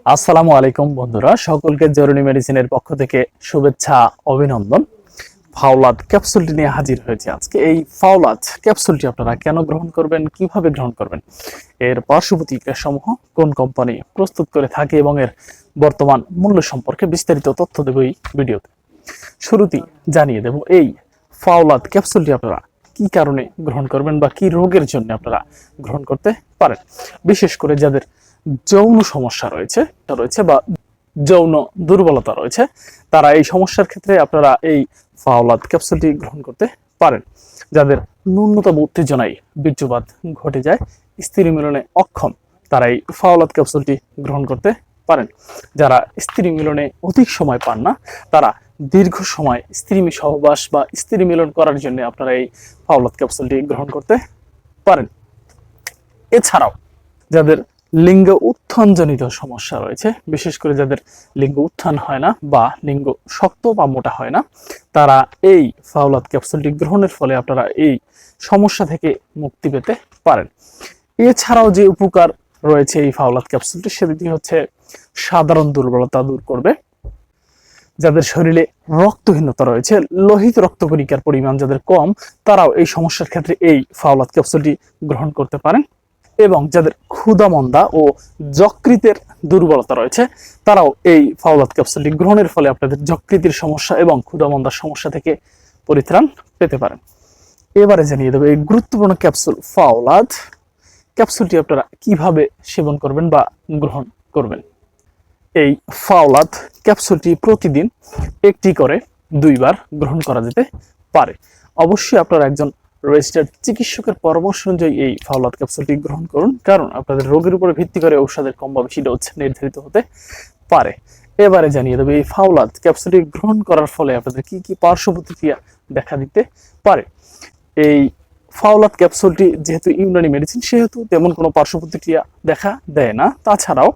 আসসালামু আলাইকুম বন্ধুরা, সকলকে জরুরি মেডিসিনের পক্ষ থেকে শুভেচ্ছা, অভিনন্দন। ফাওলাদ ক্যাপসুলটি নিয়ে হাজির হয়েছে আজকে। এই ফাওলাদ ক্যাপসুলটি আপনারা কেন গ্রহণ করবেন, কিভাবে গ্রহণ করবেন, এর পার্শ্ব প্রতিক্রিয়া সমূহ কোন কোম্পানি প্রস্তুত করে থাকে এবং এর বর্তমান মূল্য সম্পর্কে বিস্তারিত তথ্য দেব এই ভিডিওতে। শুরুতেই জানিয়ে দেব এই ফাওলাদ ক্যাপসুলটি আপনারা কি কারণে গ্রহণ করবেন বা কি রোগের জন্য আপনারা গ্রহণ করতে পারেন। বিশেষ করে যাদের যৌন সমস্যা রয়েছে বা যৌন দুর্বলতা রয়েছে, তারা এই সমস্যার ক্ষেত্রে আপনারা এই ফাওলাদ ক্যাপসুলটি গ্রহণ করতে পারেন। যাদের ন্যূনতম উত্তেজনায় বীর্যপাত ঘটে যায়, স্ত্রী মিলনে অক্ষম, তারা এই ফাওলাদ ক্যাপসুলটি গ্রহণ করতে পারেন। যারা স্ত্রী মিলনে অধিক সময় পান না, তারা দীর্ঘ সময় স্ত্রী সহবাস বা স্ত্রী মিলন করার জন্য আপনারা এই ফাওলাদ ক্যাপসুলটি গ্রহণ করতে পারেন। এছাড়াও যাদের লিঙ্গ উত্থানজনিত সমস্যা রয়েছে, বিশেষ করে যাদের লিঙ্গ উত্থান হয় না বা লিঙ্গ শক্ত বা মোটা হয় না, তারা এই ফাওলাদ ক্যাপসুলটি গ্রহণের ফলে আপনারা এই সমস্যা থেকে মুক্তি পেতে পারেন। এছাড়াও যে উপকার রয়েছে এই ফাওলাদ ক্যাপসুলটি, সেটি হচ্ছে সাধারণ দুর্বলতা দূর করবে। যাদের শরীরে রক্তহীনতা রয়েছে, লোহিত রক্তকণিকার পরিমাণ যাদের কম, তারাও এই সমস্যার ক্ষেত্রে এই ফাওলাদ ক্যাপসুলটি গ্রহণ করতে পারেন। এবং যাদের ক্ষুধামন্দা ও যকৃতের দুর্বলতা রয়েছে, তারাও এই ফাওলাদ ক্যাপসুলটি গ্রহণের ফলে আপনাদের যকৃতের সমস্যা এবং ক্ষুধামন্দার সমস্যা থেকে পরিত্রাণ পেতে পারেন। এবারে জানিয়ে দেবো এই গুরুত্বপূর্ণ ক্যাপসুল ফাওলাদ ক্যাপসুলটি আপনারা কিভাবে সেবন করবেন বা গ্রহণ করবেন। এই ফাওলাদ ক্যাপসুলটি প্রতিদিন একটি করে 2 বার গ্রহণ করা যেতে পারে। অবশ্যই আপনারা একজন রেজিস্টার্ড চিকিৎসকের পরামর্শ অনুযায়ী এই ফাওলাদ ক্যাপসুলটি গ্রহণ করুন, কারণ আপনাদের রোগের উপরে ভিত্তি করে ঔষধের কম বা বেশি ডোজ নির্ধারিত হতে পারে। এবারে জানিয়ে দেবে এই ফাওলাদ ক্যাপসুলটি গ্রহণ করার ফলে আপনাদের কি কি পার্শ্ব প্রতিক্রিয়া দেখা দিতে পারে। এই ফাওলাদ ক্যাপসুলটি যেহেতু ইউনানি মেডিসিন, সেহেতু তেমন কোনো পার্শ্ব প্রতিক্রিয়া দেখা দেয় না। তাছাড়াও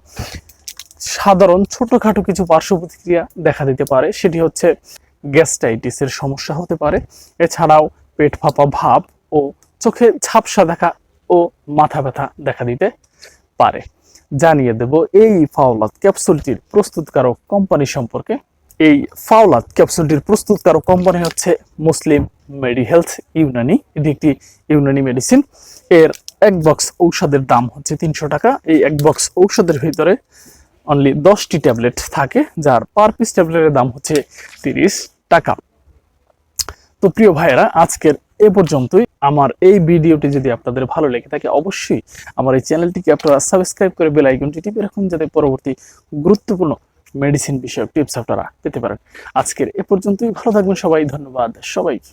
সাধারণ ছোটখাটো কিছু পার্শ্ব প্রতিক্রিয়া দেখা দিতে পারে, সেটি হচ্ছে গ্যাস্ট্রাইটিসের সমস্যা হতে পারে। এছাড়াও পেট ফাঁপা ভাব ও চোখে ঝাপসা দেখা ও মাথা ব্যথা দেখা দিতে পারে। জানিয়ে দেব এই ফাওলাদ ক্যাপসুলটির প্রস্তুতকারক কোম্পানি সম্পর্কে। এই ফাওলাদ ক্যাপসুলটির প্রস্তুতকারক কোম্পানি হচ্ছে মুসলিম মেডিহেলথ ইউনানি। এটি একটি ইউনানি মেডিসিন। এর এক বক্স ঔষধের দাম হচ্ছে 300 টাকা। এই এক বক্স ঔষধের ভিতরে অনলি 10টি ট্যাবলেট থাকে, যার পার পিস ট্যাবলেটের দাম হচ্ছে 30 টাকা। তো প্রিয় ভাইয়েরা, আজকের এ পর্যন্তই। আমার এই ভিডিওটি যদি আপনাদের ভালো লেগে থাকে, অবশ্যই আমার এই চ্যানেলটিকে আপনারা সাবস্ক্রাইব করে বেল আইকনটি টিপে রাখুন, যাতে পরবর্তী গুরুত্বপূর্ণ মেডিসিন বিষয়ক টিপস আপনারা পেতে পারেন। আজকের এ পর্যন্তই। ভালো থাকবেন সবাই। ধন্যবাদ সবাইকে।